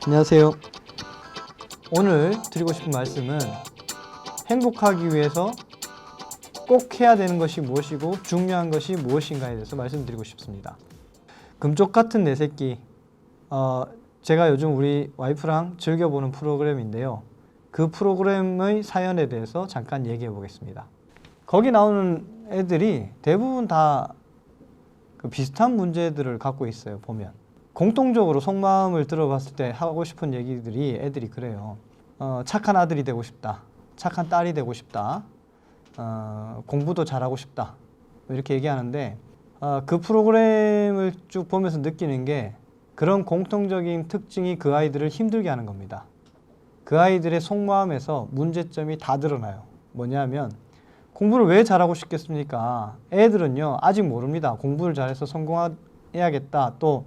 안녕하세요. 오늘 드리고 싶은 말씀은 행복하기 위해서 꼭 해야 되는 것이 무엇이고 중요한 것이 무엇인가에 대해서 말씀드리고 싶습니다. 금쪽 같은 내 새끼, 제가 요즘 우리 와이프랑 즐겨보는 프로그램인데요. 그 프로그램의 사연에 대해서 잠깐 얘기해 보겠습니다. 거기 나오는 애들이 대부분 다 비슷한 문제들을 갖고 있어요. 보면 공통적으로 속마음을 들어봤을 때 하고 싶은 얘기들이 애들이 그래요. 착한 아들이 되고 싶다, 착한 딸이 되고 싶다, 공부도 잘하고 싶다, 이렇게 얘기하는데 그 프로그램을 쭉 보면서 느끼는 게 그런 공통적인 특징이 그 아이들을 힘들게 하는 겁니다. 그 아이들의 속마음에서 문제점이 다 드러나요. 뭐냐면 공부를 왜 잘하고 싶겠습니까? 애들은요 아직 모릅니다. 공부를 잘해서 성공해야겠다, 또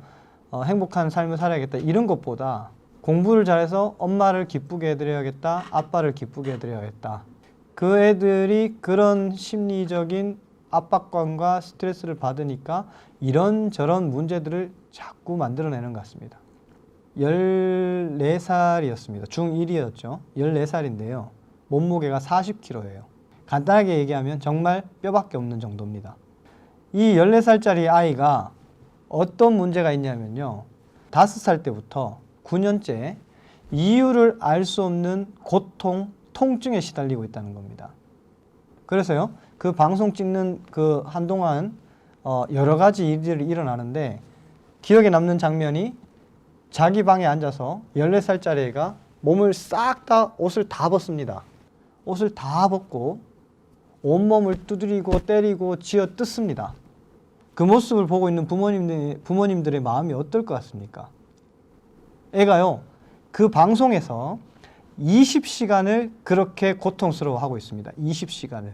행복한 삶을 살아야겠다, 이런 것보다 공부를 잘해서 엄마를 기쁘게 해드려야겠다, 아빠를 기쁘게 해드려야겠다. 그 애들이 그런 심리적인 압박감과 스트레스를 받으니까 이런저런 문제들을 자꾸 만들어내는 것 같습니다. 14살이었습니다. 중1이었죠. 14살인데요. 몸무게가 40kg예요. 간단하게 얘기하면 정말 뼈밖에 없는 정도입니다. 이 14살짜리 아이가 어떤 문제가 있냐면요. 5살 때부터 9년째 이유를 알 수 없는 고통, 통증에 시달리고 있다는 겁니다. 그래서요, 그 방송 찍는 그 한동안 여러 가지 일들이 일어나는데 기억에 남는 장면이 자기 방에 앉아서 14살짜리 애가 몸을 싹 다 옷을 다 벗습니다. 옷을 다 벗고 온몸을 두드리고 때리고 쥐어 뜯습니다. 그 모습을 보고 있는 부모님들의 마음이 어떨 것 같습니까? 애가요, 그 방송에서 20시간을 그렇게 고통스러워하고 있습니다. 20시간을.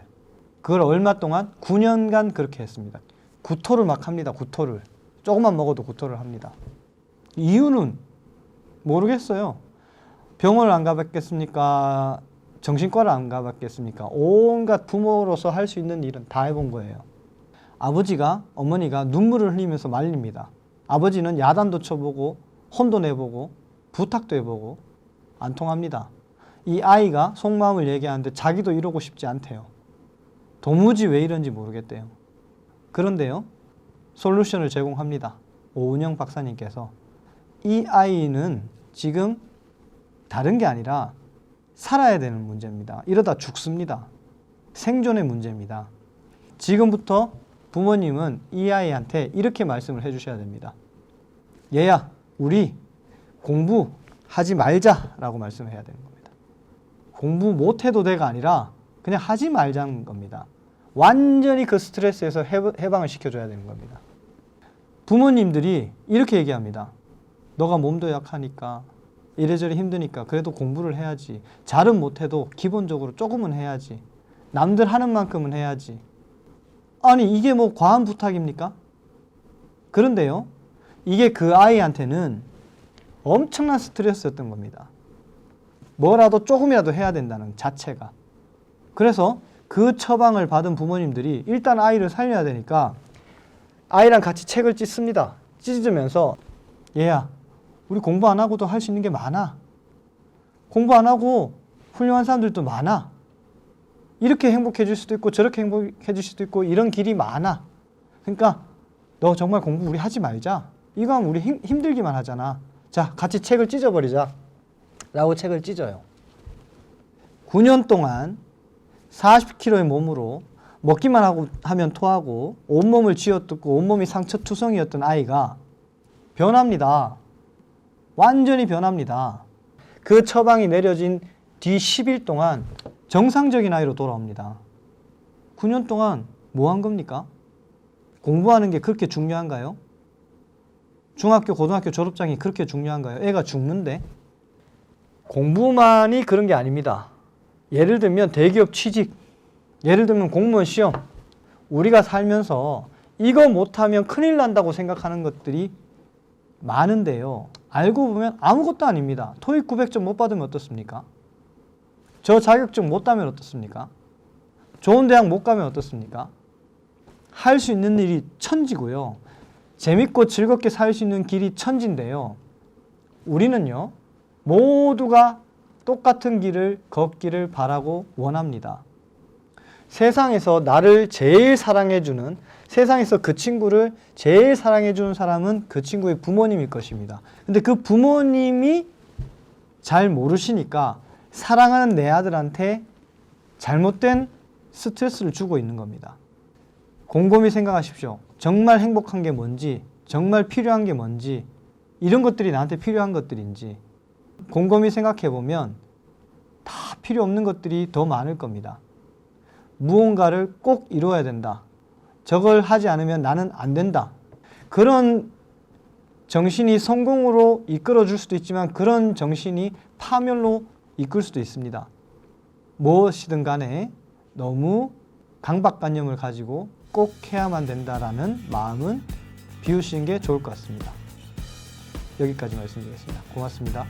그걸 얼마 동안? 9년간 그렇게 했습니다. 구토를 막 합니다. 구토를. 조금만 먹어도 구토를 합니다. 이유는 모르겠어요. 병원을 안 가봤겠습니까? 정신과를 안 가봤겠습니까? 온갖 부모로서 할 수 있는 일은 다 해본 거예요. 아버지가, 어머니가 눈물을 흘리면서 말립니다. 아버지는 야단도 쳐보고 혼도 내보고 부탁도 해보고 안 통합니다. 이 아이가 속마음을 얘기하는데 자기도 이러고 싶지 않대요. 도무지 왜 이런지 모르겠대요. 그런데요, 솔루션을 제공합니다. 오은영 박사님께서. 이 아이는 지금 다른 게 아니라 살아야 되는 문제입니다. 이러다 죽습니다. 생존의 문제입니다. 지금부터 부모님은 이 아이한테 이렇게 말씀을 해주셔야 됩니다. 얘야, 우리 공부하지 말자라고 말씀해야 되는 겁니다. 공부 못해도 돼가 아니라 그냥 하지 말자는 겁니다. 완전히 그 스트레스에서 해방을 시켜줘야 되는 겁니다. 부모님들이 이렇게 얘기합니다. 너가 몸도 약하니까, 이래저래 힘드니까 그래도 공부를 해야지. 잘은 못해도 기본적으로 조금은 해야지. 남들 하는 만큼은 해야지. 아니, 이게 뭐 과한 부탁입니까? 그런데요, 이게 그 아이한테는 엄청난 스트레스였던 겁니다. 뭐라도 조금이라도 해야 된다는 자체가. 그래서 그 처방을 받은 부모님들이 일단 아이를 살려야 되니까 아이랑 같이 책을 찢습니다. 찢으면서 얘야, 우리 공부 안 하고도 할 수 있는 게 많아. 공부 안 하고 훌륭한 사람들도 많아. 이렇게 행복해질 수도 있고 저렇게 행복해질 수도 있고 이런 길이 많아. 그러니까 너 정말 공부 우리 하지 말자. 이거 하면 우리 힘들기만 하잖아. 자, 같이 책을 찢어버리자 라고 책을 찢어요. 9년 동안 40kg의 몸으로 먹기만 하면 토하고 온몸을 쥐어뜯고 온몸이 상처투성이었던 아이가 변합니다. 완전히 변합니다. 그 처방이 내려진 뒤 10일 동안 정상적인 아이로 돌아옵니다. 9년 동안 뭐 한 겁니까? 공부하는 게 그렇게 중요한가요? 중학교, 고등학교 졸업장이 그렇게 중요한가요? 애가 죽는데? 공부만이 그런 게 아닙니다. 예를 들면 대기업 취직, 예를 들면 공무원 시험, 우리가 살면서 이거 못하면 큰일 난다고 생각하는 것들이 많은데요. 알고 보면 아무것도 아닙니다. 토익 900점 못 받으면 어떻습니까? 저 자격증 못 따면 어떻습니까? 좋은 대학 못 가면 어떻습니까? 할 수 있는 일이 천지고요. 재밌고 즐겁게 살 수 있는 길이 천지인데요. 우리는요, 모두가 똑같은 길을 걷기를 바라고 원합니다. 세상에서 나를 제일 사랑해주는, 세상에서 그 친구를 제일 사랑해주는 사람은 그 친구의 부모님일 것입니다. 근데 그 부모님이 잘 모르시니까 사랑하는 내 아들한테 잘못된 스트레스를 주고 있는 겁니다. 곰곰이 생각하십시오. 정말 행복한 게 뭔지, 정말 필요한 게 뭔지, 이런 것들이 나한테 필요한 것들인지 곰곰이 생각해 보면 다 필요 없는 것들이 더 많을 겁니다. 무언가를 꼭 이루어야 된다. 저걸 하지 않으면 나는 안 된다. 그런 정신이 성공으로 이끌어 줄 수도 있지만 그런 정신이 파멸로 이끌 수도 있습니다. 무엇이든 간에 너무 강박관념을 가지고 꼭 해야만 된다라는 마음은 비우시는 게 좋을 것 같습니다. 여기까지 말씀드리겠습니다. 고맙습니다.